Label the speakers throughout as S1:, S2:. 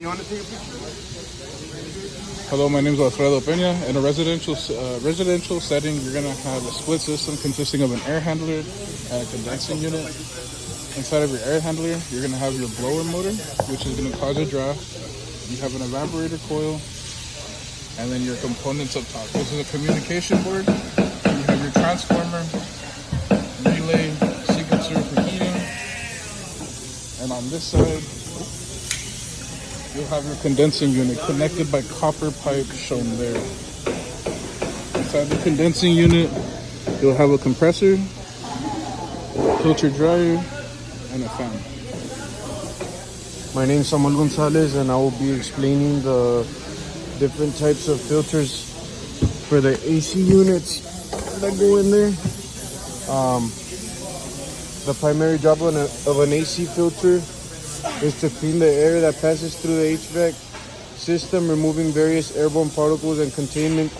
S1: You want to take a picture?
S2: Hello, my name is Alfredo Peña. In a residential setting, you're going to have a split system consisting of an air handler and a condensing unit. Inside of your air handler, you're going to have your blower motor, which is going to cause a draft. You have an evaporator coil, and then your components up top. This is a communication board. You have your transformer, relay, sequencer for heating, and on this side, you'll have your condensing unit connected by copper pipe shown there. Inside the condensing unit, you'll have a compressor, filter dryer, and a fan.
S3: My name is Samuel Gonzalez, and I will be explaining the different types of filters for the AC units that go in there. The primary job of an AC filter is to clean the air that passes through the HVAC system, removing various airborne particles and containment.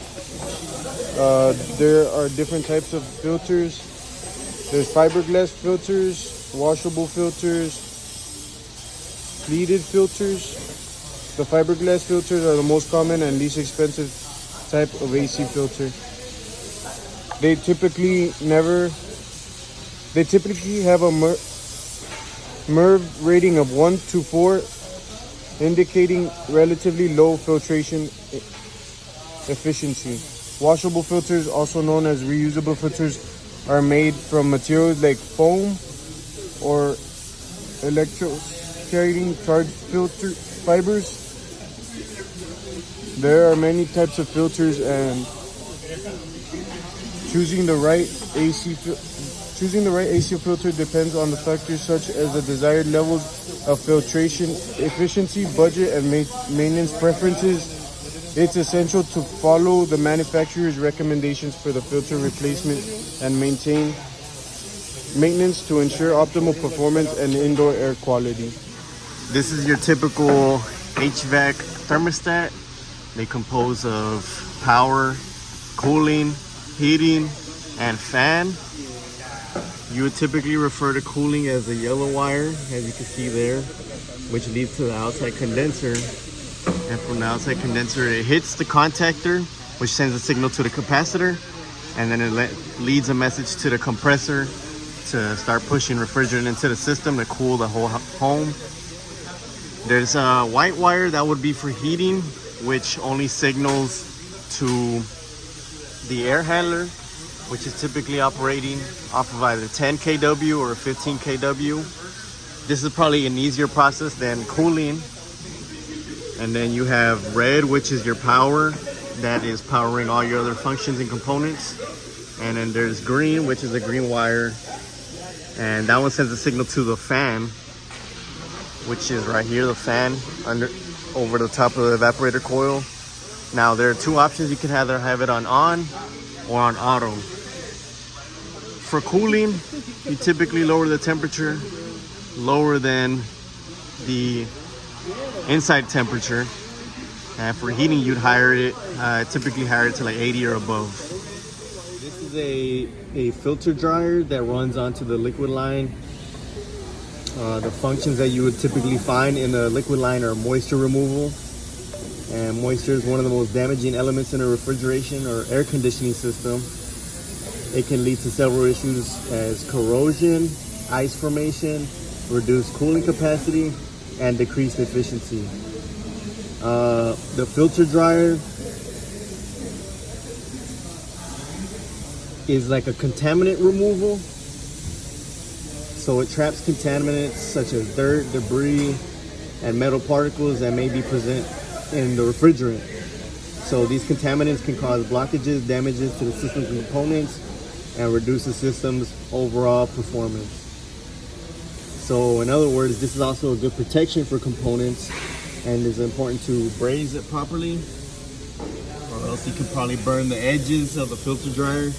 S3: There are different types of filters. There's fiberglass filters, washable filters, pleated filters. The fiberglass filters are the most common and least expensive type of AC filter. They typically have a MERV rating of 1 to 4, indicating relatively low filtration efficiency. Washable filters, also known as reusable filters, are made from materials like foam or electrocarrying charged filter fibers. There are many types of filters, and choosing the right AC filter depends on the factors such as the desired levels of filtration efficiency, budget, and maintenance preferences. It's essential to follow the manufacturer's recommendations for the filter replacement and maintenance to ensure optimal performance and indoor air quality.
S1: This is your typical HVAC thermostat. They compose of power, cooling, heating, and fan. You would typically refer to cooling as the yellow wire, as you can see there, which leads to the outside condenser. And from the outside condenser, it hits the contactor, which sends a signal to the capacitor, and then it leads a message to the compressor to start pushing refrigerant into the system to cool the whole home. There's a white wire that would be for heating, which only signals to the air handler, which is typically operating off of either 10 kW or 15 kW. This is probably an easier process than cooling. And then you have red, which is your power, that is powering all your other functions and components. And then there's green, which is a green wire, and that one sends a signal to the fan, which is right here, the fan over the top of the evaporator coil. Now there are two options. You can either have it on or on auto. For cooling, you typically lower the temperature lower than the inside temperature, and for heating you'd typically higher it to like 80 or above. This is a filter dryer that runs onto the liquid line. The functions that you would typically find in a liquid line are moisture removal, and moisture is one of the most damaging elements in a refrigeration or air conditioning system. It can lead to several issues as corrosion, ice formation, reduced cooling capacity, and decreased efficiency. The filter dryer is like a contaminant removal. So it traps contaminants such as dirt, debris, and metal particles that may be present in the refrigerant. So these contaminants can cause blockages, damages to the system's components, and reduce the system's overall performance. So in other words, this is also a good protection for components, and it's important to braze it properly, or else you could probably burn the edges of the filter dryer.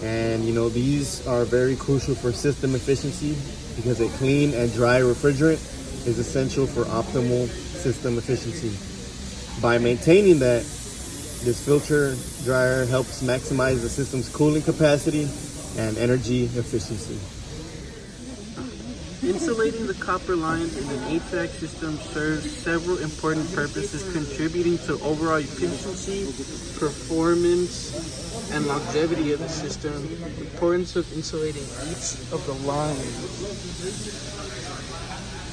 S1: And you know, these are very crucial for system efficiency because a clean and dry refrigerant is essential for optimal system efficiency. By maintaining that, this filter dryer helps maximize the system's cooling capacity and energy efficiency.
S4: Insulating the copper lines in an HVAC system serves several important purposes, contributing to overall efficiency, performance, and longevity of the system. Importance of insulating each of the lines.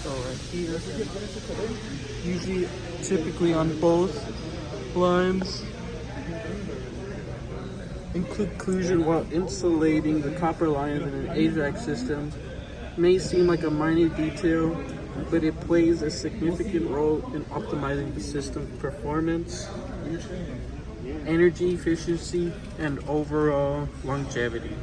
S4: So right here, usually, typically on both lines. In conclusion, while insulating the copper lines in an HVAC system may seem like a minor detail, but it plays a significant role in optimizing the system's performance, energy efficiency, and overall longevity.